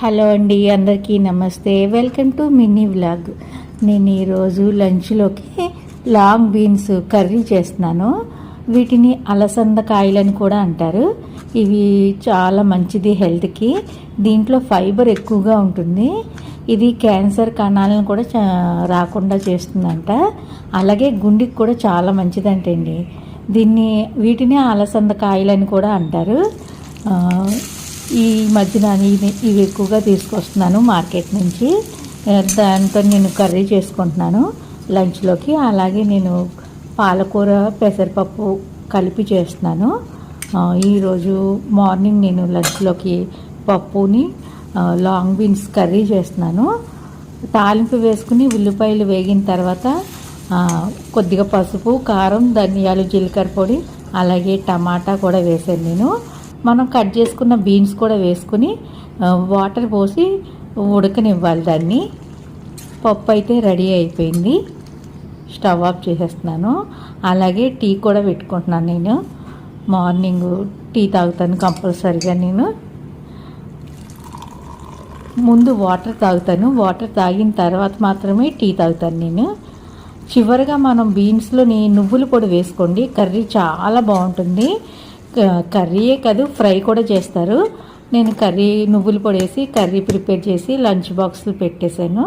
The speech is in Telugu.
హలో అండి, అందరికీ నమస్తే. Welcome to mini vlog. నేను ఈరోజు లంచ్లోకి లాంగ్ బీన్స్ కర్రీ చేస్తున్నాను. వీటిని అలసంద కాయలని కూడా అంటారు. ఇవి చాలా మంచిది హెల్త్కి. దీంట్లో ఫైబర్ ఎక్కువగా ఉంటుంది. ఇది క్యాన్సర్ కణాలను కూడా రాకుండా చేస్తుందంట. అలాగే గుండెకి కూడా చాలా మంచిదంటండి. వీటిని అలసంద కాయలని కూడా అంటారు. ఈ మధ్యన ఇవి ఎక్కువగా తీసుకొస్తున్నాను మార్కెట్ నుంచి. దాంతో నేను కర్రీ చేసుకుంటున్నాను లంచ్లోకి. అలాగే నేను పాలకూర పెసరపప్పు కలిపి చేస్తున్నాను. ఈరోజు మార్నింగ్ నేను లంచ్లోకి పప్పుని లాంగ్ బీన్స్ కర్రీ చేస్తున్నాను. తాలింపు వేసుకుని ఉల్లిపాయలు వేగిన తర్వాత కొద్దిగా పసుపు, కారం, ధనియాలు, జీలకర్ర పొడి, అలాగే టమాటా కూడా వేసాను నేను. మనం కట్ చేసుకున్న బీన్స్ కూడా వేసుకుని వాటర్ పోసి ఉడకనివ్వాలి దాన్ని. పప్పు అయితే రెడీ అయిపోయింది. స్టవ్ ఆఫ్ చేసేస్తున్నాను. అలాగే టీ కూడా పెట్టుకుంటున్నాను. నేను మార్నింగ్ టీ తాగుతాను కంపల్సరీగా. నేను ముందు వాటర్ తాగుతాను. వాటర్ తాగిన తర్వాత మాత్రమే టీ తాగుతాను నేను. చివరిగా మనం బీన్స్లోని నువ్వుల పొడి వేసుకోండి. కర్రీ చాలా బాగుంటుంది. కర్రీయే కాదు, ఫ్రై కూడా చేస్తారు. నేను నువ్వుల పొడి వేసి కర్రీ ప్రిపేర్ చేసి లంచ్ బాక్స్లో పెట్టేశాను.